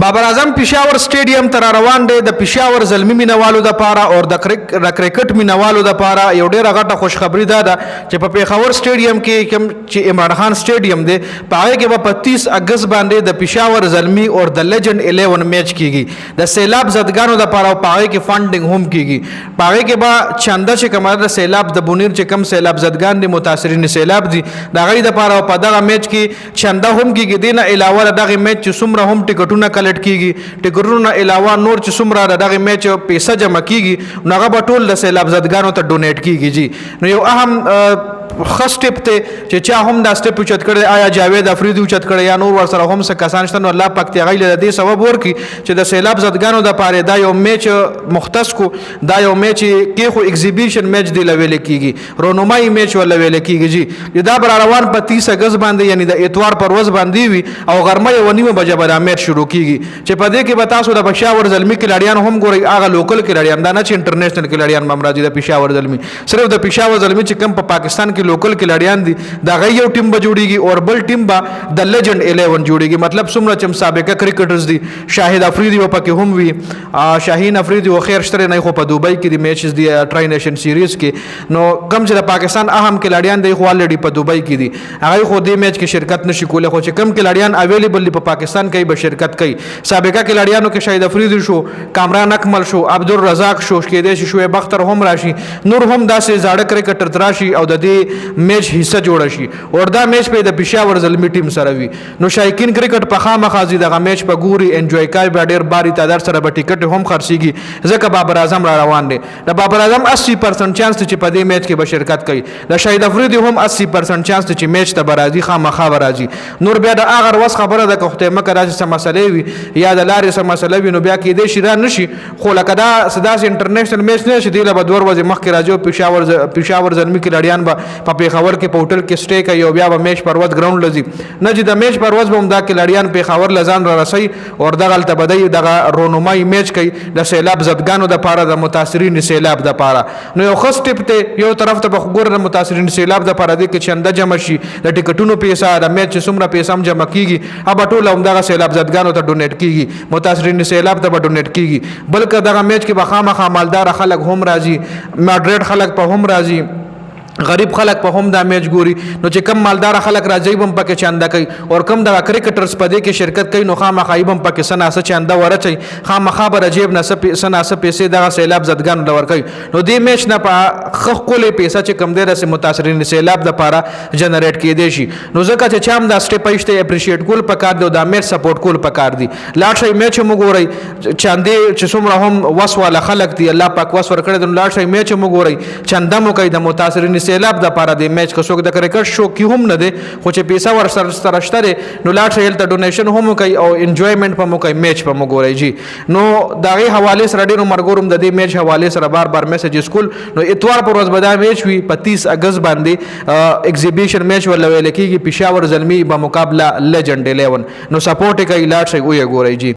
بابر اعظم پېښور سټیډیم ته را روان دی د پېښور زلمي مینوالو دپاره او د کرکټ مینوالو دپاره یو ډېره غټه خوشخبري دا ده چې په پېښور سټیډیم کې کوم چې عمران خان سټیډیم دی په هغې کې به په 30 اګست باندې د پېښور زلمي او د لیجنډ 11 میچ کېږي د سیلاب زدګانو دپاره او په هغې کې فنډینګ هم کېږي په هغې کې به چنده چې کومه ده د سیلاب د بونیر چې کوم سیلاب زدګان دي متاثرین سیلاب دي د هغوی دپاره په دغه میچ کې چنده هم کېږي دې نه علاوه د دغې میچ چې څومره هم ټکټونه کلټ کیږي ټکټونو علاوه نور چې څومره د دغه میچ پیسې جمع کیږي نو هغه به ټول د سیلاب زدګانو ته ډونیټ کیږي جی نو یو اهم خاص ټپ ته چې چا هم دا سټپ اوچت کړی آیا جاوید افریدي اوچت کړی یا نور ورسره هم څه کسان شته نو الله پاک ته هغوی له دې سبب ورکړي چې د سیلاب زدګانو دپاره دا یو میچ مختص کو دا یو میچ کې خو ایگزیبیشن میچ دی ویل کیږي رونمایي میچ ولا ویل کیږي جی دا بر روان په 30 اگست باندې یعنی د اتوار پر ورځ باندې وي او غرمه یو نیمه بجې به دا میچ شروع کیږي چې په دې کې به تاسو د پېښور زلمي کلاډیان هم ګورئ هغه لوکل کلاډیان دا نه چې انټرنیشنل کلاډیان هم راځي د پېښور زلمي صرف د پېښور زلمي چې کوم په پاکستان کې لوکل کلاډیان دي دا غي یو ټیم به جوړیږي او بل ټیم به د لیجنډ 11 جوړیږي مطلب څومره چې سابقه کرکټرز دي شاهد افریدي پکې هم وي شاهین افریدي او خیر شتره نه خو په دوبۍ کې د میچز دی ټرای نیشن سیریز کې نو کم چې د پاکستان اهم کلاډیان دی خو الریډي په دوبۍ کې دي هغه خو دې میچ کې شرکت نشي کولای خو چې کم کلاډیان اویلیبل په پاکستان کې به شرکت کوي سابقه کلاډیانو کې شاهد افریدي شو کامران اکمل شو عبدالرزاق شو کېدې شو بختر هم راشي نور هم داسې زاړه کرکټر تراشي او د دې میچ حصہ جوړ شي او دا میچ په د پېښور زلمي ټیم سره وي نو شایقین کرکټ په خامخا ځي دغه میچ په ګوري انجوای کوي به ډېر باري تعداد سره به ټیکټ هم خرڅېږي ځکه بابر اعظم را روان دی د بابر اعظم 80% چانس چې په دې میچ کې به شرکت کوي د شاهد افریدي هم 80% چانس چې میچ ته به راځي خامخا به راځي نور بیا د هغه وس خبره ده که خدای مکه داسې څه مسلې وي یا د لارې څه مسله وي نو بیا کېدای شي را نشي خو لکه دا داسې انټرنیشنل میچ نه شي دی له به 2 ورځې مخکې راځي او پېښور زلمي کلاډیان به په پېښور کې په هوټل کې سټې کوي او بیا به میچ پر ورځ ګراوند لځي نه چې د میچ پر ورځ به هم دا کلاډیان پېښور له ځان را رسوي او دغلته به دی دغه رونمایي میچ کوي د سیلاب زدګانو دپاره د متاثرین سیلاب دپاره نو یو ښه سټپ دی یو طرف ته به خو ګوره د متاثرین سیلاب دپاره دی کې چنده جمع شي د ټکټونو پیسه د میچ چې څومره پیسه هم جمع کېږي هغه ټوله همدغه سیلاب زدګانو ته ډونیټ کېږي متاثرین سیلاب ته به ډونیټ کېږي بلکې دغه میچ کې به خامخا مالداره خلک هم راځي ماډریټ خلک په هم راځي غریب خلک په هم دا میچ ګوري نو چې کم مالدار خلک راځي بم پکې چاندا کوي او کم د کرکټرز په دې کې شرکت کوي نو خامخا بم پکې سناسه چاندا ورچي خامخا به رجیب نه سناسه پیسې د سیلاب زدګان لور کوي نو دې میچ نه په خخ کولې پیسې چې کم دی د متاثرین سیلاب د پاره جنریټ کېدې شي نو ځکه چې چام دا سټپ ایشته اپریشیټ کول پکار دی دا میچ سپورټ کول پکار دی لاړ شي میچ مو ګوري چاندې چې څومره هم وسواله خلک دی الله پاک وس ور کړی د لاړ شي میچ مو ګوري چنده مو کوي د متاثرین سیلاب د پاره د میچ که څوک د کرکټ شو کې هم نه دی خو چې پیسه ور سره شته نو لاړ شي هلته ډونیشن هم کوي او انجوایمنت په مو کوي میچ په مو ګوري جی نو دغه حواله سره ډیرو مرګورم د دې میچ حواله سره بار میسیجز کول نو اتوار پر ورځ به دا میچ وي په 30 اگست باندې ایگزیبیشن میچ ولا ویل کېږي پېښور زلمي په مقابله لیجنډ 11 نو سپورټ کوي لاړ شي وې ګوري جی